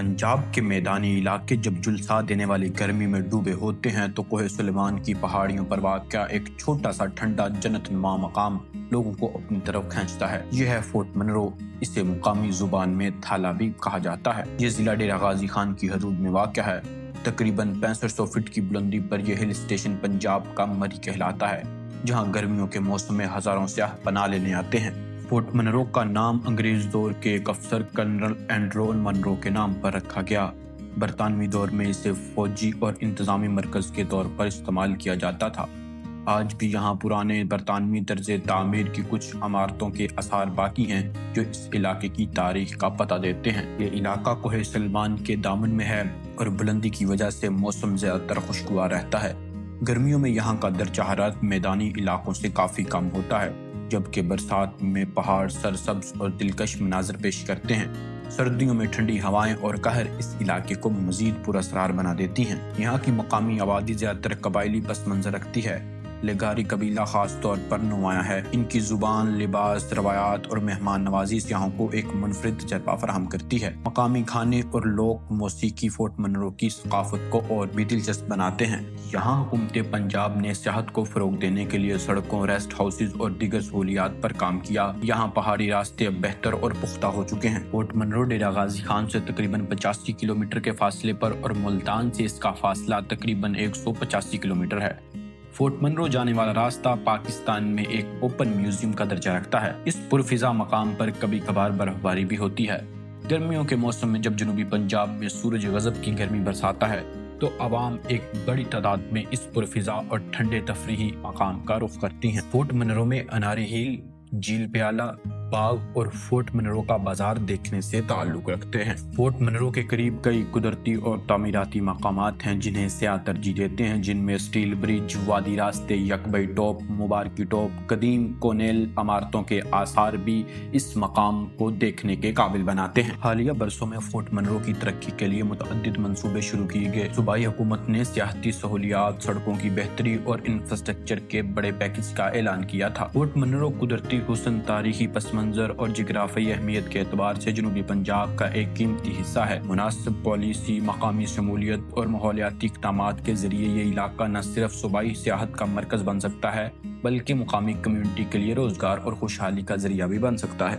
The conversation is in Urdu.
پنجاب کے میدانی علاقے جب جھلسا دینے والی گرمی میں ڈوبے ہوتے ہیں تو کوہ سلیمان کی پہاڑیوں پر واقع ایک چھوٹا سا ٹھنڈا جنت نما مقام لوگوں کو اپنی طرف کھینچتا ہے۔ یہ ہے فورٹ منرو، اسے مقامی زبان میں تھالا بھی کہا جاتا ہے۔ یہ ضلع ڈیرہ غازی خان کی حدود میں واقع ہے۔ تقریباً 6500 فٹ کی بلندی پر یہ ہل اسٹیشن پنجاب کا مری کہلاتا ہے، جہاں گرمیوں کے موسم میں ہزاروں سیاح پناہ لینے آتے ہیں۔ فورٹ منرو کا نام انگریز دور کے ایک افسر کرنل اینڈرو منرو کے نام پر رکھا گیا۔ برطانوی دور میں اسے فوجی اور انتظامی مرکز کے طور پر استعمال کیا جاتا تھا۔ آج بھی یہاں پرانے برطانوی طرز تعمیر کی کچھ عمارتوں کے آثار باقی ہیں جو اس علاقے کی تاریخ کا پتہ دیتے ہیں۔ یہ علاقہ کوہ سلیمان کے دامن میں ہے اور بلندی کی وجہ سے موسم زیادہ تر خوشگوار رہتا ہے۔ گرمیوں میں یہاں کا درجہ حرارت میدانی علاقوں سے کافی کم ہوتا ہے، جبکہ برسات میں پہاڑ سرسبز اور دلکش مناظر پیش کرتے ہیں۔ سردیوں میں ٹھنڈی ہوائیں اور قہر اس علاقے کو مزید پراسرار بنا دیتی ہیں۔ یہاں کی مقامی آبادی زیادہ تر قبائلی پس منظر رکھتی ہے۔ لیگاری قبیلہ خاص طور پر نمایاں ہے۔ ان کی زبان، لباس، روایات اور مہمان نوازی سیاحوں کو ایک منفرد تجربہ فراہم کرتی ہے۔ مقامی کھانے اور لوک موسیقی فورٹ منرو کی ثقافت کو اور بھی دلچسپ بناتے ہیں۔ یہاں حکومت پنجاب نے سیاحت کو فروغ دینے کے لیے سڑکوں، ریسٹ ہاؤسز اور دیگر سہولیات پر کام کیا۔ یہاں پہاڑی راستے اب بہتر اور پختہ ہو چکے ہیں۔ فورٹ منرو ڈیرہ غازی خان سے تقریباً 85 کلومیٹر کے فاصلے پر اور ملتان سے اس کا فاصلہ تقریباً 185 کلومیٹر ہے۔ فورٹ منرو جانے والا راستہ پاکستان میں ایک اوپن میوزیم کا درجہ رکھتا ہے۔ اس پرفضا مقام پر کبھی کبھار برف باری بھی ہوتی ہے۔ گرمیوں کے موسم میں جب جنوبی پنجاب میں سورج غضب کی گرمی برساتا ہے تو عوام ایک بڑی تعداد میں اس پرفضا اور ٹھنڈے تفریحی مقام کا رخ کرتی ہیں۔ فورٹ منرو میں اناری ہیل، جھیل پیالہ باغ اور فورٹ منرو کا بازار دیکھنے سے تعلق رکھتے ہیں۔ فورٹ منرو کے قریب کئی قدرتی اور تعمیراتی مقامات ہیں جنہیں سیاح ترجیح دیتے ہیں، جن میں سٹیل برج، وادی راستے، یکبئی ٹاپ، مبارکی ٹاپ، قدیم کونیل عمارتوں کے آثار بھی اس مقام کو دیکھنے کے قابل بناتے ہیں۔ حالیہ برسوں میں فورٹ منرو کی ترقی کے لیے متعدد منصوبے شروع کیے گئے۔ صوبائی حکومت نے سیاحتی سہولیات، سڑکوں کی بہتری اور انفراسٹرکچر کے بڑے پیکیج کا اعلان کیا تھا۔ فورٹ منرو قدرتی حسن، تاریخی پس منظر اور جغرافیائی اہمیت کے اعتبار سے جنوبی پنجاب کا ایک قیمتی حصہ ہے۔ مناسب پالیسی، مقامی شمولیت اور ماحولیاتی اقدامات کے ذریعے یہ علاقہ نہ صرف صوبائی سیاحت کا مرکز بن سکتا ہے بلکہ مقامی کمیونٹی کے لیے روزگار اور خوشحالی کا ذریعہ بھی بن سکتا ہے۔